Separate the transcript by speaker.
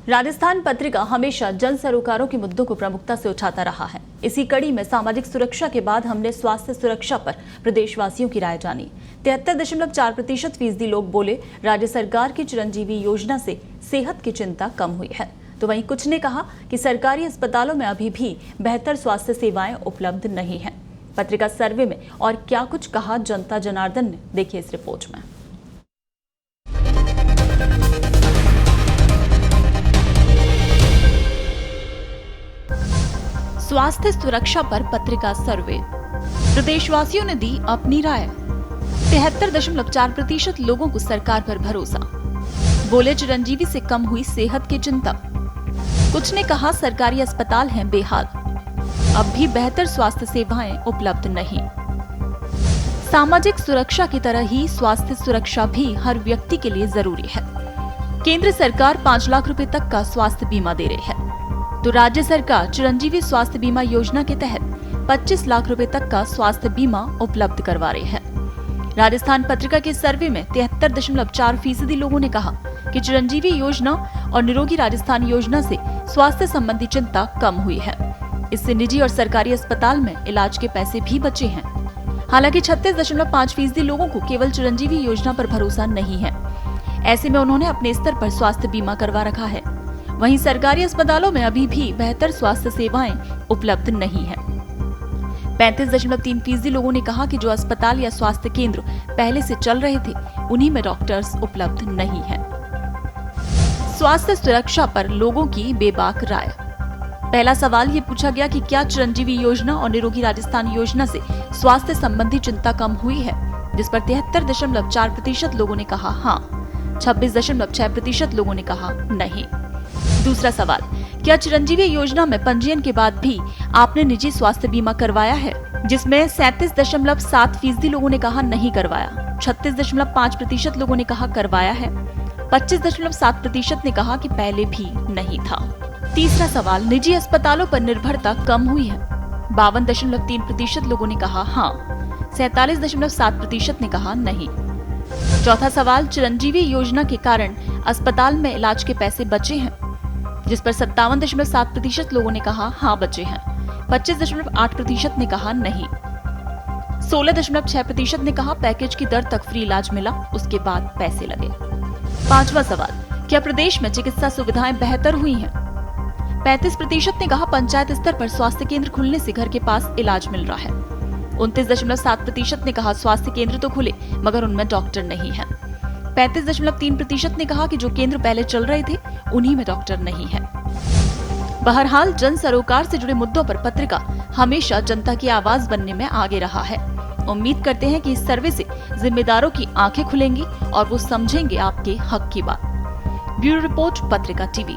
Speaker 1: राजस्थान पत्रिका हमेशा जन सरोकारों के मुद्दों को प्रमुखता से उठाता रहा है। इसी कड़ी में सामाजिक सुरक्षा के बाद हमने स्वास्थ्य सुरक्षा पर प्रदेशवासियों की राय जानी। 73.4% फीसदी लोग बोले राज्य सरकार की चिरंजीवी योजना से सेहत की चिंता कम हुई है, तो वहीं कुछ ने कहा कि सरकारी अस्पतालों में अभी भी बेहतर स्वास्थ्य सेवाएं उपलब्ध नहीं है। पत्रिका सर्वे में और क्या कुछ कहा जनता जनार्दन ने, देखिए इस रिपोर्ट में। स्वास्थ्य सुरक्षा पर पत्रिका सर्वे, प्रदेशवासियों ने दी अपनी राय। 73.4% लोगों को सरकार पर भरोसा, बोले चिरंजीवी से कम हुई सेहत की चिंता। कुछ ने कहा सरकारी अस्पताल हैं बेहाल, अब भी बेहतर स्वास्थ्य सेवाएं उपलब्ध नहीं। सामाजिक सुरक्षा की तरह ही स्वास्थ्य सुरक्षा भी हर व्यक्ति के लिए जरूरी है। केंद्र सरकार 5 लाख रुपए तक का स्वास्थ्य बीमा दे रही है, तो राज्य सरकार चिरंजीवी स्वास्थ्य बीमा योजना के तहत 25 लाख रुपए तक का स्वास्थ्य बीमा उपलब्ध करवा रही है। राजस्थान पत्रिका के सर्वे में 73.4% लोगों ने कहा कि चिरंजीवी योजना और निरोगी राजस्थान योजना से स्वास्थ्य संबंधी चिंता कम हुई है। इससे निजी और सरकारी अस्पताल में इलाज के पैसे भी बचे हैं। हालांकि 36.5% लोगों को केवल चिरंजीवी योजना पर भरोसा नहीं है। ऐसे में उन्होंने अपने स्तर पर स्वास्थ्य बीमा करवा रखा है। वहीं सरकारी अस्पतालों में अभी भी बेहतर स्वास्थ्य सेवाएं उपलब्ध नहीं है। 35.3% लोगों ने कहा कि जो अस्पताल या स्वास्थ्य केंद्र पहले से चल रहे थे, उन्हीं में डॉक्टर्स उपलब्ध नहीं है। स्वास्थ्य सुरक्षा पर लोगों की बेबाक राय। पहला सवाल ये पूछा गया कि क्या चिरंजीवी योजना और निरोगी राजस्थान योजना से स्वास्थ्य संबंधी चिंता कम हुई है, जिस पर 73.4% लोगों ने कहा हाँ, 26.6% लोगों ने कहा नहीं। दूसरा सवाल, क्या चिरंजीवी योजना में पंजीयन के बाद भी आपने निजी स्वास्थ्य बीमा करवाया है, जिसमें 37.7% लोगों ने कहा नहीं करवाया, 36.5% लोगों ने कहा करवाया है, 25.7% ने कहा कि पहले भी नहीं था। तीसरा सवाल, निजी अस्पतालों पर निर्भरता कम हुई है, 52.3% लोगों ने कहा हाँ, 47.7% ने कहा नहीं। चौथा सवाल, चिरंजीवी योजना के कारण अस्पताल में इलाज के पैसे बचे हैं, जिस पर 57.7% लोगों ने कहा हाँ बचे हैं, 25.8% ने कहा नहीं, 16.6% ने कहा पैकेज की दर तक फ्री इलाज मिला, उसके बाद पैसे लगे। पांचवा सवाल, क्या प्रदेश में चिकित्सा सुविधाएं बेहतर हुई हैं? 35% ने कहा पंचायत स्तर पर स्वास्थ्य केंद्र खुलने से घर के पास इलाज मिल रहा है। 29.7% ने कहा स्वास्थ्य केंद्र तो खुले मगर उनमें डॉक्टर नहीं है। 35.3% ने कहा कि जो केंद्र पहले चल रहे थे उन्हीं में डॉक्टर नहीं है। बहरहाल जन सरोकार से जुड़े मुद्दों पर पत्रिका हमेशा जनता की आवाज बनने में आगे रहा है। उम्मीद करते हैं कि इस सर्वे से जिम्मेदारों की आंखें खुलेंगी और वो समझेंगे आपके हक की बात। ब्यूरो रिपोर्ट, पत्रिका टीवी।